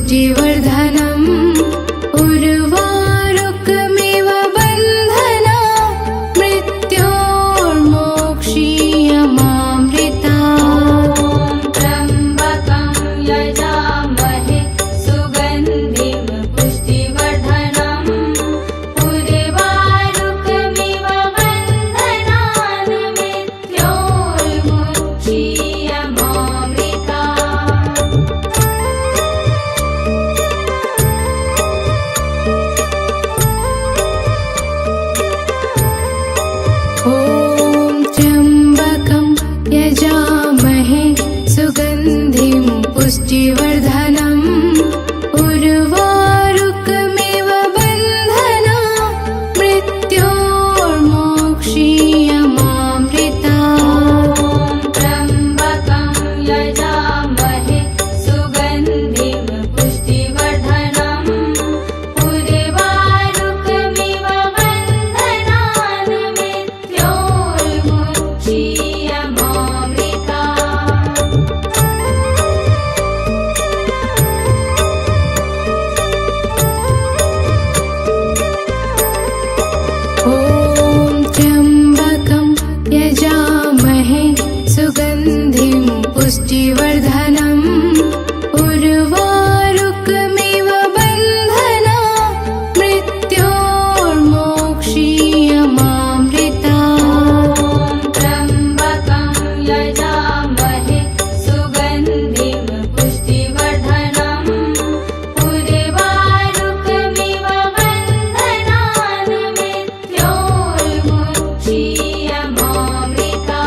पुष्टिवर्धनम् उर्वारुकमिव बन्धना मृत्योर्मोक्षीयमामृता त्र्यम्बकं यजामहे सुगन्धिं पुष्टिवर्धनम् उर्वारुकमिव बन्धनान् मृत्योर्मोक्षीयमामृता ॐ त्र्यम्बकं यजामहे सुगन्धिं पुष्टिवर्धनम् उर्वारुकमिव बन्धना मृत्योर्मोक्षीयमामृता त्र्यम्बकं यजामहे सुगन्धिं पुष्टिवर्धनम् उर्वारुकमिव बन्धनान् मृत्योर्मोक्षीयमामृता ॐ त्र्यम्बकं यजामहे सुगन्धिं पुष्टिवर्धनम् उर्वारुकमिव बन्धना मृत्योर्मोक्षीयमामृता त्र्यम्बकं यजामहे सुगन्धिं पुष्टिवर्धनम् उर्वारुकमिव बन्धनान् मृत्योर्मोक्षीयमामृता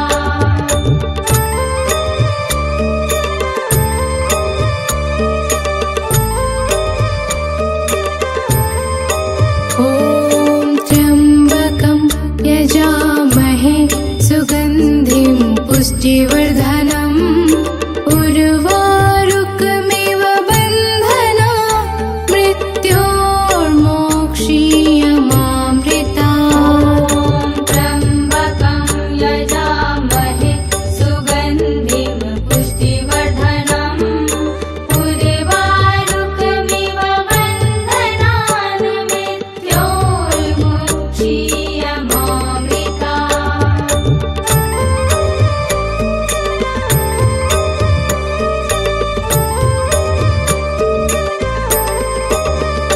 ॐ त्र्यम्बकं यजामहे सुगन्धिं पुष्टिवर्धनम् उर्वारुकमिव बन्धना मृत्योर्मोक्षीयमामृता त्र्यम्बकं यजामहे सुगन्धिं पुष्टिवर्धनम् उर्वारुकमिव बन्धनान् मृत्योर्मोक्षीयमामृता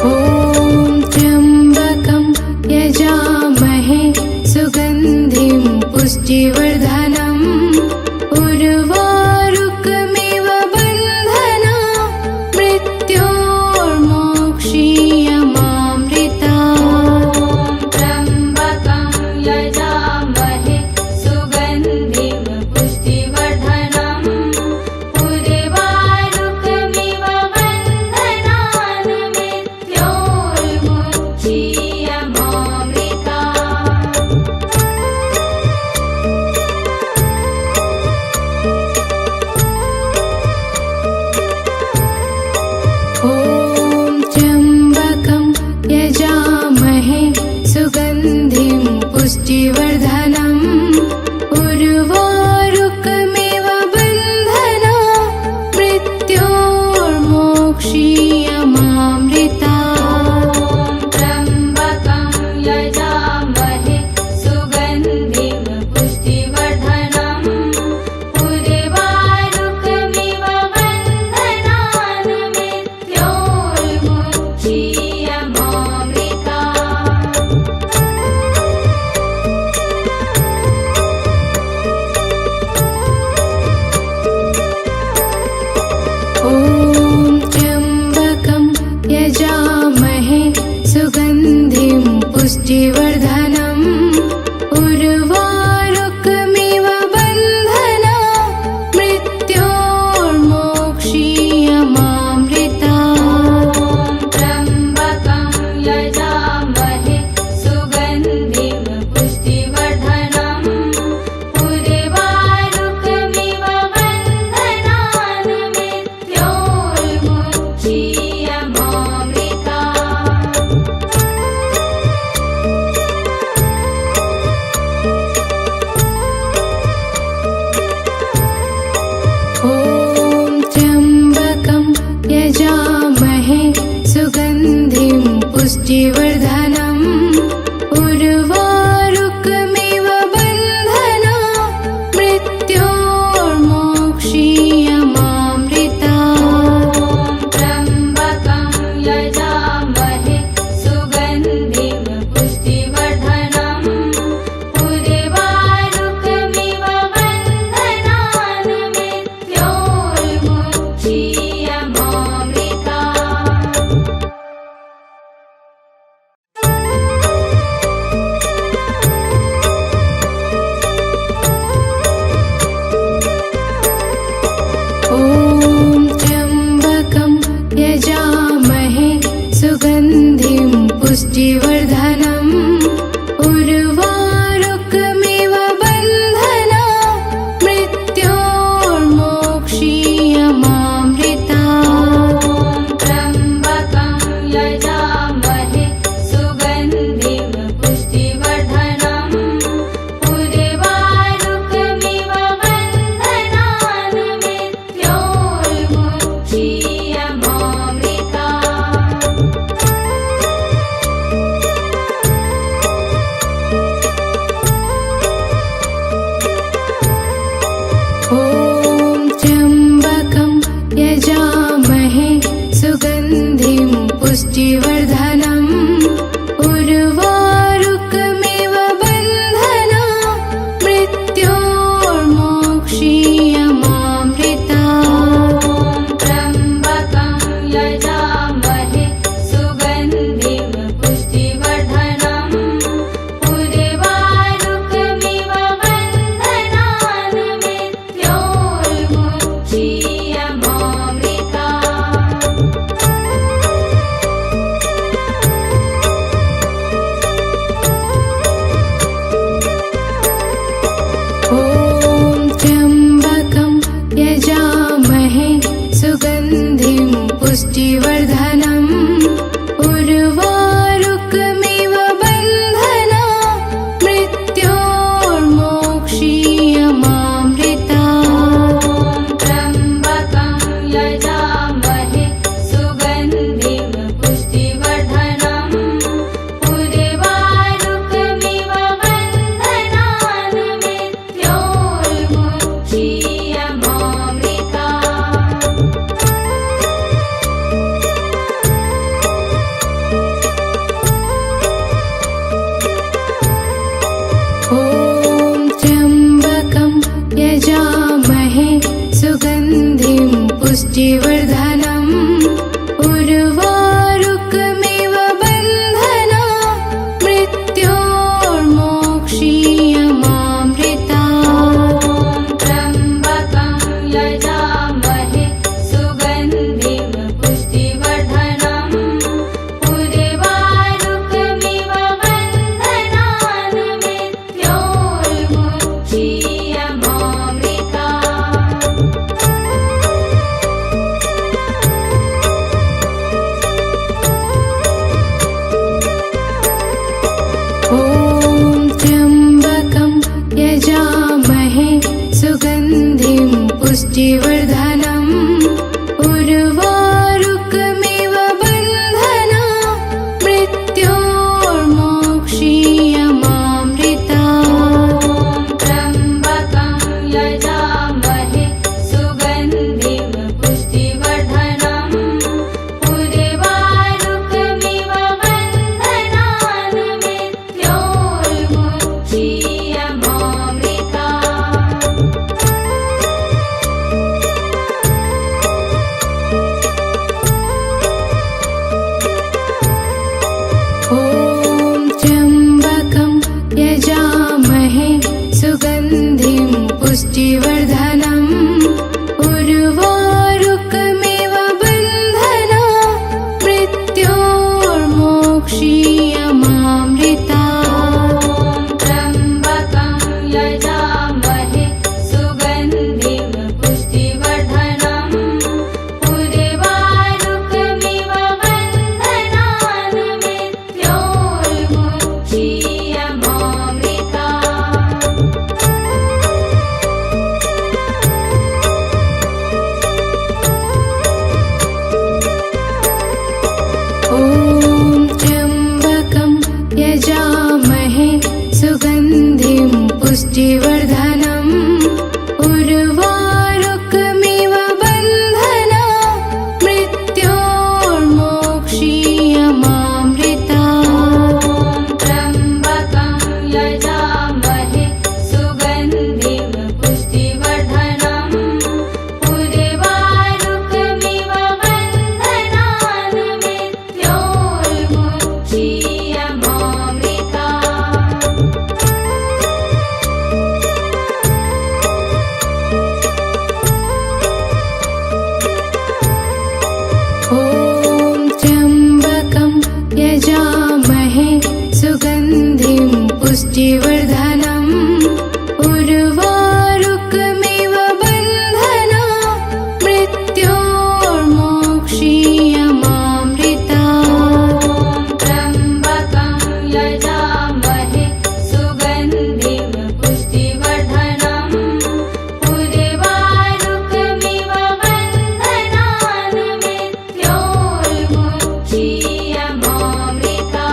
ॐ त्र्यम्बकं यजामहे सुगन्धिं पुष्टिवर्धनम् उर्वारुकमिव बन्धना मृत्योर्मोक्षीयमामृता त्र्यम्बकं यजामहे सुगन्धिं पुष्टिवर्धनम् उर्वारुकमिव बन्धनान् मृत्योर्मोक्षीयमामृता ॐ त्र्यम्बकं यजामहे सुगन्धिं पुष्टिवर्धनम् उर्वारुकमिव बन्धना मृत्योर्मोक्षीयमामृता त्र्यम्बकं यजामहे सुगन्धिं पुष्टिवर्धनम् उर्वारुकमिव बन्धनान् मृत्योर्मोक्षीयमामृता ॐ त्र्यम्बकं पुष्टिवर्धनम् उर्वारुकमिव बन्धना मृत्योर्मोक्षीयमामृता त्र्यम्बकं यजामहे सुगन्धिं पुष्टिवर्धनम् उर्वारुकमिव बन्धनान् मृत्योर्मुक्षीयमामृता ॐ त्र्यम्बकं यजामहे सुगन्धिं पुष्टिवर्धनम् उर्वारुकमिव बन्धना मृत्योर्मोक्षीयमामृता त्र्यम्बकं यजामहे सुगन्धिं पुष्टिवर्धनम् उर्वारुकमिव बन्धनान् मृत्योर्मुक्षीयमामृता ॐ त्र्यम्बकं यजामहे सुगन्धिं पुष्टिवर्धनम् उर्वारुकमिव बन्धना मृत्योर्मोक्षीयमामृता त्र्यम्बकं यजामहे सुगन्धिं पुष्टिवर्धनम् उर्वारुकमिव बन्धनान् मृत्योर्मुक्षीयमामृता ॐ त्र्यम्बकं यजामहे सुगन्धिं पुष्टिवर्धनम् उर्वारुकमिव बन्धना मृत्योर्मोक्षीयमामृता त्र्यम्बकं यजामहे सुगन्धिं पुष्टिवर्धनम् उर्वारुकमिव बन्धनान् मृत्योर्मुक्षीयमामृता ॐ त्र्यम्बकं यजामहे सुगन्धिं पुष्टिवर्धनम् उर्वारुकमिव बन्धना मृत्योर्मोक्षीयमामृता त्र्यम्बकं यजामहे सुगन्धिं पुष्टिवर्धनम् उर्वारुकमिव बन्धनान् मृत्योर्मुक्षीयमामृता ॐ त्र्यम्बकं यजामहे सुगन्धिं पुष्टिवर्धनम् उर्वारुकमिव बन्धना मृत्योर्मोक्षीयमामृता त्र्यम्बकं यजामहे सुगन्धिं पुष्टिवर्धनम् उर्वारुकमिव बन्धनान् मृत्योर्मुक्षीयमामृता पुष्टिवर्धनम् उर्वारुकमिव बन्धना मृत्योर्मोक्षीयमामृता त्र्यम्बकं यजामहे सुगन्धिं पुष्टिवर्धनम् उर्वारुकमिव बन्धनान् मृत्योर्मुक्षीयमामृता ॐ त्र्यम्बकं यजामहे सुगन्धिं पुष्टिवर्धनम् उर्वारुकमिव बन्धना मृत्योर्मोक्षीयमामृता त्र्यम्बकं यजामहे सुगन्धिं पुष्टिवर्धनम् उर्वारुकमिव बन्धनान् मृत्योर्मुक्षीयमामृता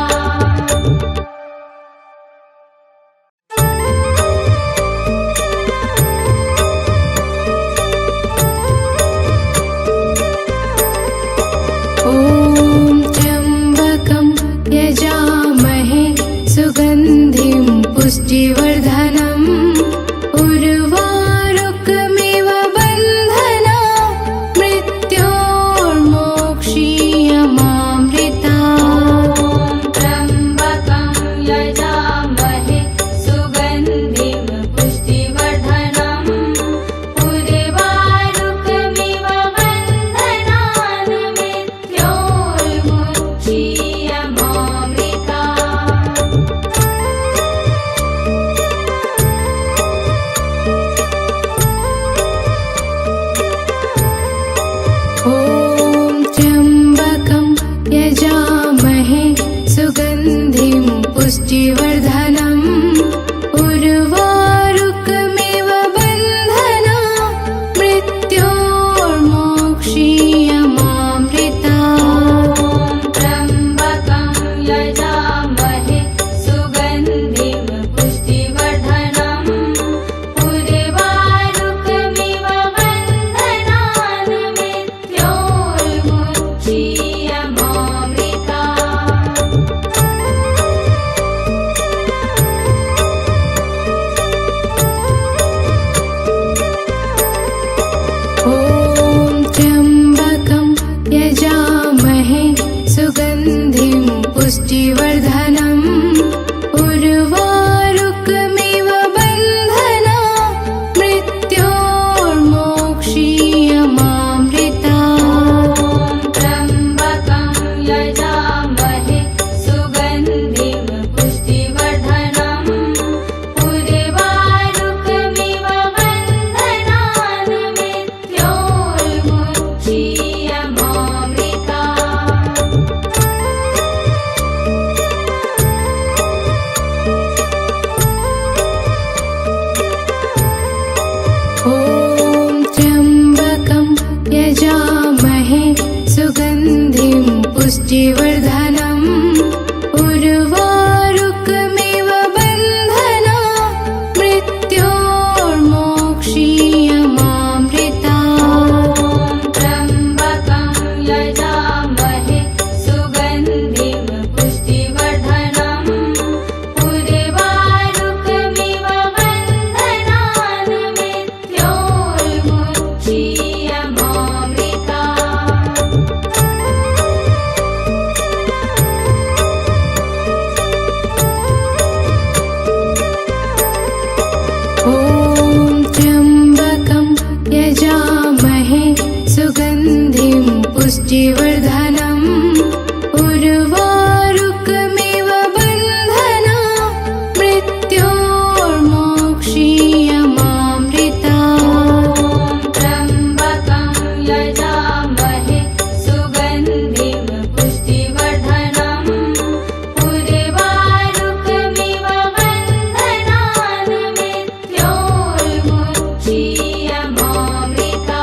ॐ त्र्यम्बकं यजामहे सुगन्धिं पुष्टिवर्धनम् उर्वारुकमिव बन्धना मृत्योर्मोक्षीयमामृता त्र्यम्बकं यजामहे सुगन्धिं पुष्टिवर्धनम् उर्वारुकमिव बन्धनान् मृत्योर्मुक्षीयमामृता ॐ त्र्यम्बकं यजामहे सुगन्धिं पुष्टिवर्धनम् उर्वारुकमिव बन्धना मृत्योर्मोक्षीयमामृता त्र्यम्बकं यजामहे सुगन्धिं पुष्टिवर्धनम् उर्वारुकमिव बन्धनान् मृत्योर्मुक्षीयमामृता ॐ त्र्यम्बकं यजामहे सुगन्धिं पुष्टिवर्धनम् उर्वारुकमिव बन्धना मृत्योर्मोक्षीयमामृता त्र्यम्बकं यजामहे सुगन्धिं पुष्टिवर्धनम् उर्वारुकमिव बन्धनान् मृत्योर्मुक्षीयमामृता ॐ त्र्यम्बकं यजामहे सुगन्धिं पुष्टिवर्धनम् उर्वारुकमिव बन्धना मृत्योर्मोक्षीयमामृता त्र्यम्बकं यजामहे सुगन्धिं पुष्टिवर्धनम् उर्वारुकमिव बन्धनान् मृत्योर्मुक्षीयमामृता ॐ त्र्यम्बकं यजामहे सुगन्धिं पुष्टिवर्धनम् उर्वारुकमिव बन्धना मृत्योर्मोक्षीयमामृता त्र्यम्बकं यजामहे सुगन्धिं पुष्टिवर्धनम् उर्वारुकमिव बन्धनान् मृत्योर्मुक्षीयमामृता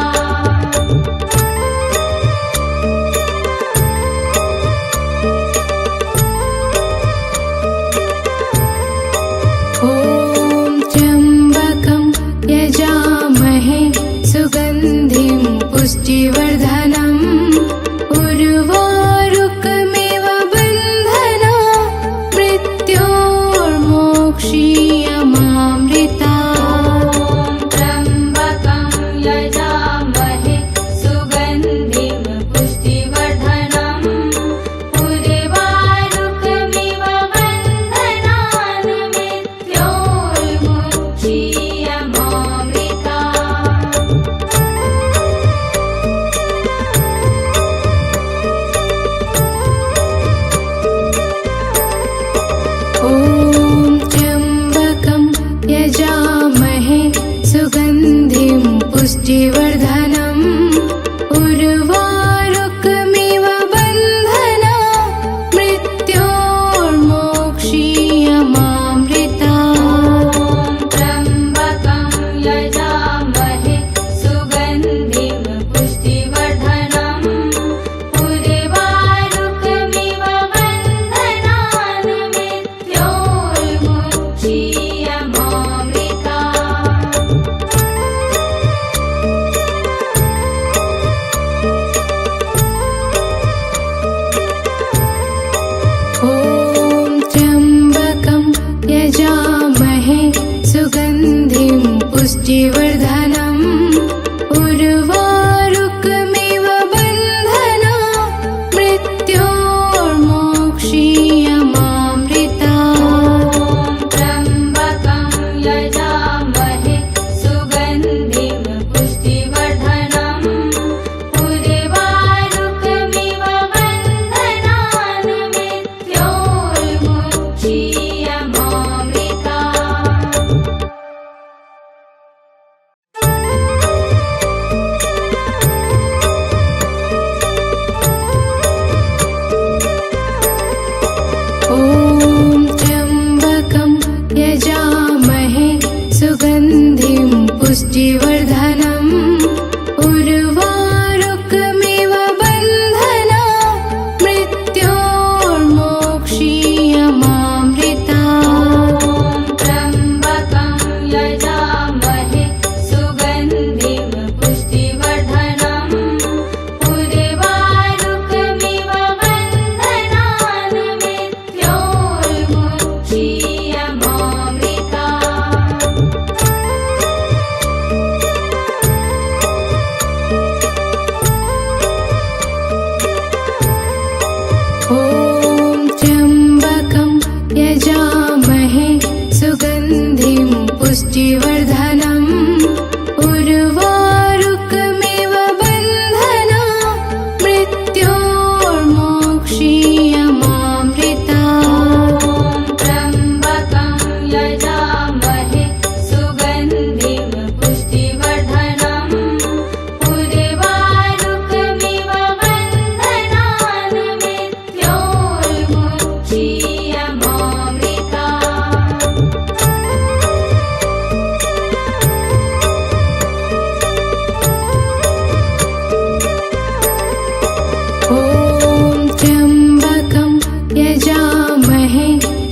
पुष्टिवर्धनम् उर्वारुकमिव बन्धना मृत्योर्मोक्षीयमामृता त्र्यम्बकं यजामहे सुगन्धिं पुष्टिवर्धनम् उर्वारुकमिव बन्धनान् मृत्योर्मोक्षीयमामृता ॐ त्र्यम्बकं यजामहे सुगन्धिं पुष्टिवर्धनम् उर्वारुकमिव बन्धना मृत्योर्मोक्षीयमामृता त्र्यम्बकं यजामहे सुगन्धिं पुष्टिवर्धनम् उर्वारुकमिव बन्धनान् मृत्योर्मोक्षीयमामृता ॐ त्र्यम्बकं यजामहे सुगन्धिं पुष्टिवर्धनम् उर्वारुकमिव बन्धना मृत्योर्मोक्षीयमामृता त्र्यम्बकं यजामहे सुगन्धिं पुष्टिवर्धनम् उर्वारुकमिव बन्धनान् मृत्योर्मोक्षीयमामृता ॐ त्र्यम्बकं यजामहे सुगन्धिं पुष्टिवर्धनम् उर्वारुकमिव बन्धना मृत्योर्मोक्षीयमामृता त्र्यम्बकं यजामहे सुगन्धिं पुष्टिवर्धनम् उर्वारुकमिव बन्धनान् मृत्योर्मोक्षीयमामृता ॐ त्र्यम्बकं यजामहे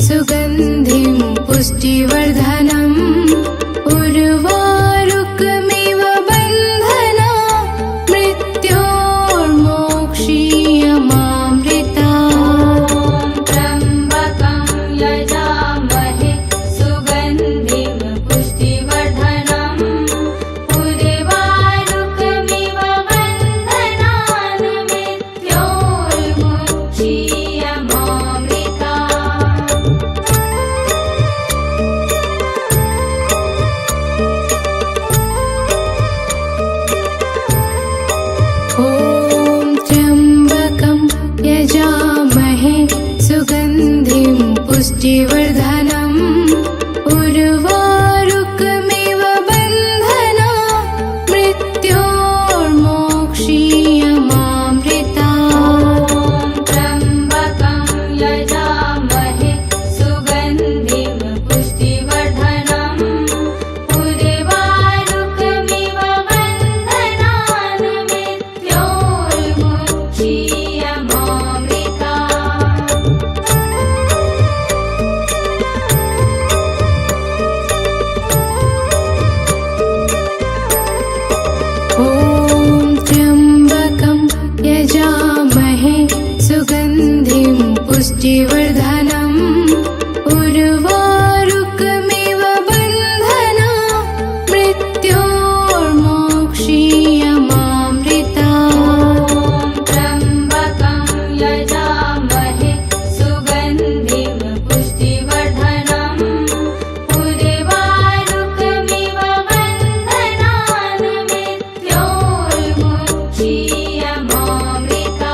सुगन्धिं पुष्टिवर्धनम् उर्वारुकमिव बन्धना मृत्योर्मोक्षीयमामृता त्र्यम्बकं यजामहे सुगन्धिं पुष्टिवर्धनम् उर्वारुकमिव बन्धनान् मृत्योर्मोक्षीयमामृता ॐ त्र्यम्बकं यजामहे सुगन्धिं पुष्टिवर्धनम् उर्वारुकमिव बन्धना मृत्योर्मोक्षीयमामृता त्र्यम्बकं यजामहे सुगन्धिं पुष्टिवर्धनम् उर्वारुकमिव बन्धनान् मृत्योर्मोक्षीयमामृता ॐ त्र्यम्बकं यजामहे सुगन्धिं पुष्टिवर्धनम् उर्वारुकमिव बन्धना मृत्योर्मोक्षीयमामृता त्र्यम्बकं यजामहे सुगन्धिं पुष्टिवर्धनम् उर्वारुकमिव बन्धनान् मृत्योर्मोक्षीयमामृता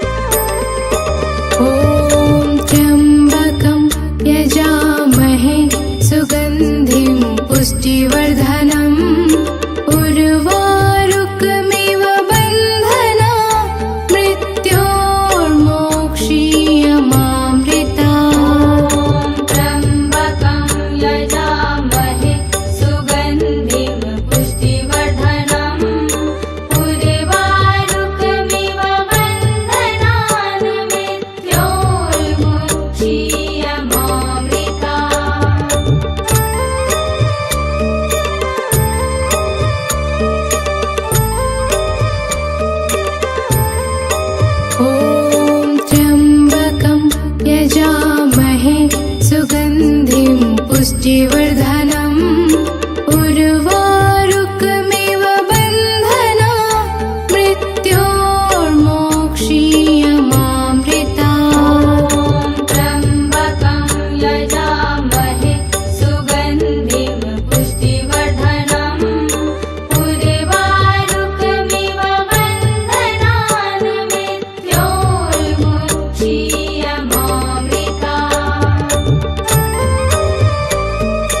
ॐ त्र्यम्बकं यजामहे सुगन्धिं पुष्टिवर्धनम् उर्वारुकमिव बन्धना मृत्योर्मोक्षीयमामृतात्। त्र्यम्बकं यजामहे सुगन्धिं पुष्टिवर्धनम् उर्वारुकमिव बन्धनान् मृत्योर्मुक्षीयमामृतात्। ॐ त्र्यम्बकं यजामहे सुगन्धिं पुष्टिवर्धनम् उर्वारुकमिव बन्धना मृत्योर्मोक्षीयमामृतात्। त्र्यम्बकं यजामहे सुगन्धिं पुष्टिवर्धनम् उर्वारुकमिव बन्धनान् मृत्योर्मुक्षीयमामृतात्।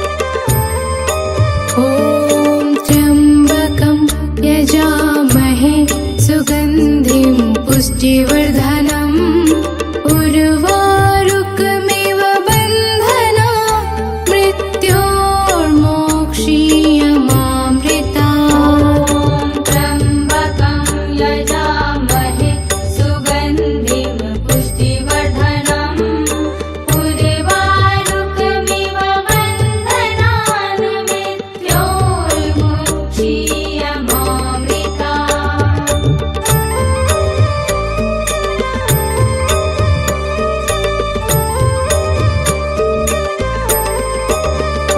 ॐ त्र्यम्बकं यजामहे सुगन्धिं पुष्टिवर्धनम् उर्वारुकमिव बन्धनात् मृत्योर्मोक्षीयमामृतात्। त्र्यम्बकं यजामहे सुगन्धिं पुष्टिवर्धनम् उर्वारुकमिव बन्धनान् मृत्योर्मुक्षीयमामृतात्।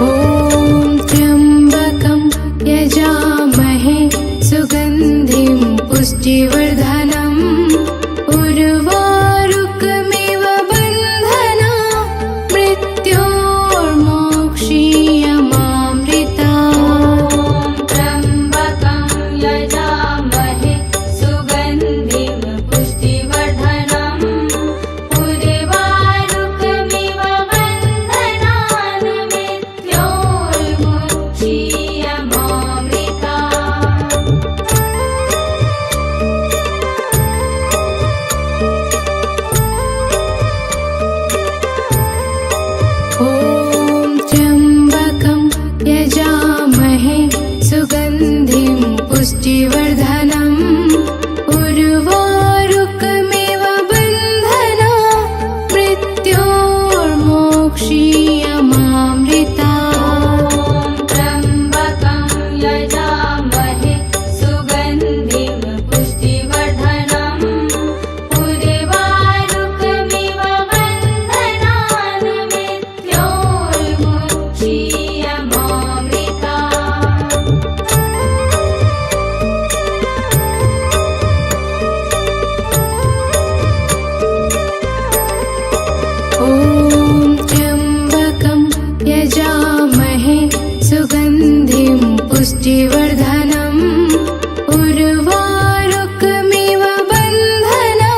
ॐ त्र्यम्बकं यजामहे सुगन्धिं पुष्टिवर्धनम् उर्वारुकमिव बन्धनात् मृत्योर्मोक्षीयमामृतात्। त्र्यम्बकं यजामहे सुगन्धिं पुष्टिवर्धनम् उर्वारुकमिव बन्धनान् मृत्योर्मुक्षीयमामृतात्। पुष्टिवर्धनम् उर्वारुकमिव बन्धना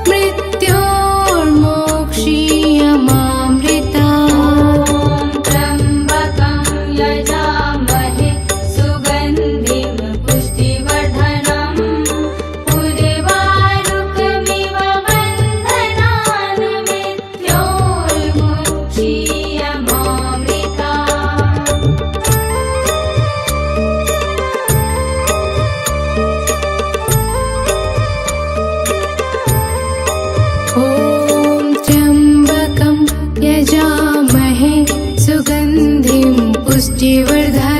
मृत्योर्मोक्षीयमामृता त्र्यम्बकं यजामहे सुगन्धिं पुष्टिवर्धनम् उर्वारुकमिव बन्धनान् मृत्योर्मुक्षीयमामृता ॐ त्र्यम्बकं यजामहे सुगन्धिं पुष्टिवर्धनम्